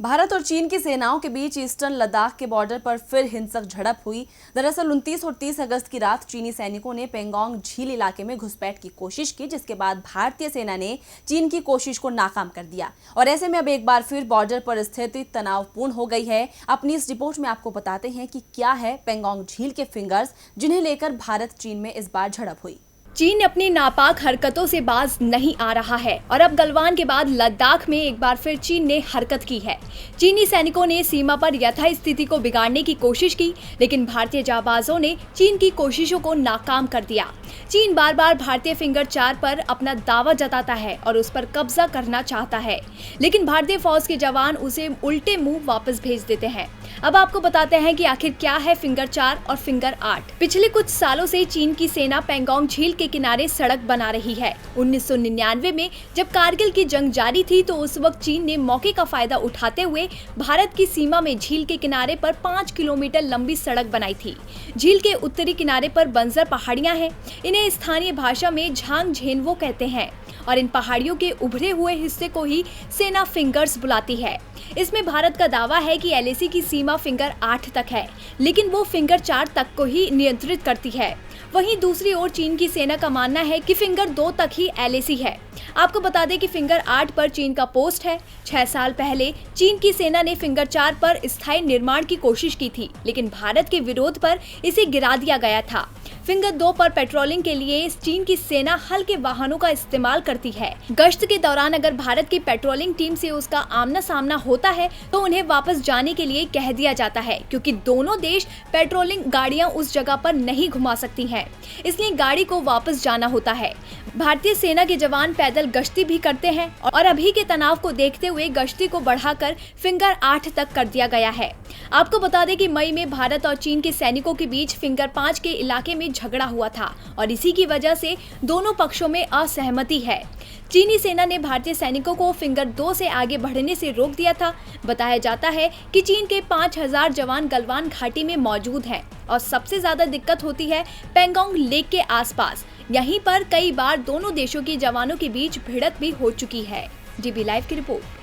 भारत और चीन की सेनाओं के बीच ईस्टर्न लद्दाख के बॉर्डर पर फिर हिंसक झड़प हुई। दरअसल 29 और 30 अगस्त की रात चीनी सैनिकों ने पेंगोंग झील इलाके में घुसपैठ की कोशिश की, जिसके बाद भारतीय सेना ने चीन की कोशिश को नाकाम कर दिया और ऐसे में अब एक बार फिर बॉर्डर पर स्थिति तनावपूर्ण हो गई है। अपनी इस रिपोर्ट में आपको बताते हैं कि क्या है पेंगोंग झील के फिंगर्स, जिन्हें लेकर भारत चीन में इस बार झड़प हुई। चीन अपनी नापाक हरकतों से बाज नहीं आ रहा है और अब गलवान के बाद लद्दाख में एक बार फिर चीन ने हरकत की है। चीनी सैनिकों ने सीमा पर यथास्थिति को बिगाड़ने की कोशिश की, लेकिन भारतीय जाबाजों ने चीन की कोशिशों को नाकाम कर दिया। चीन बार बार भारतीय फिंगर 4 पर अपना दावा जताता है और उस पर कब्जा करना चाहता है, लेकिन भारतीय फौज के जवान उसे उल्टे मुंह वापस भेज देते हैं। अब आपको बताते हैं कि आखिर क्या है फिंगर 4 और फिंगर 8। पिछले कुछ सालों से चीन की सेना पेंगोंग झील के किनारे सड़क बना रही है। 1999 में जब कारगिल की जंग जारी थी तो उस वक्त चीन ने मौके का फायदा उठाते हुए भारत की सीमा में झील के किनारे पर 5 किलोमीटर लंबी सड़क बनाई थी। झील के उत्तरी किनारे पर बंजर पहाड़ियां हैं। इन्हें स्थानीय भाषा में झांग झेनवो कहते हैं और इन पहाड़ियों के उभरे हुए हिस्से को ही सेना फिंगर्स बुलाती है। इसमें भारत का दावा है कि एलएसी की सीमा फिंगर 8 तक है, लेकिन वो फिंगर 4 तक को ही नियंत्रित करती है। वहीं दूसरी ओर चीन की सेना का मानना है कि फिंगर 2 तक ही एलएसी है। आपको बता दें कि फिंगर 8 पर चीन का पोस्ट है। 6 साल पहले चीन की सेना ने फिंगर 4 पर स्थायी निर्माण की कोशिश की थी, लेकिन भारत के विरोध पर इसे गिरा दिया गया था। फिंगर 2 पर पेट्रोलिंग के लिए चीन की सेना हल्के वाहनों का इस्तेमाल करती है। गश्त के दौरान अगर भारत की पेट्रोलिंग टीम से उसका आमना सामना होता है तो उन्हें वापस जाने के लिए कह दिया जाता है, क्योंकि दोनों देश पेट्रोलिंग गाड़ियां उस जगह पर नहीं घुमा सकती हैं, इसलिए गाड़ी को वापस जाना होता है। भारतीय सेना के जवान पैदल गश्ती भी करते हैं और अभी के तनाव को देखते हुए गश्ती को बढ़ाकर फिंगर 8 तक कर दिया गया है। आपको बता दें कि मई में भारत और चीन के सैनिकों के बीच फिंगर 5 के इलाके में झगड़ा हुआ था और इसी की वजह से दोनों पक्षों में असहमति है। चीनी सेना ने भारतीय सैनिकों को फिंगर 2 से आगे बढ़ने से रोक दिया था। बताया जाता है कि चीन के 5000 जवान गलवान घाटी में मौजूद हैं और सबसे ज्यादा दिक्कत होती है पेंगोंग लेक के आसपास। यहीं पर कई बार दोनों देशों के जवानों के बीच भिड़ंत भी हो चुकी है। डीबी लाइव की रिपोर्ट।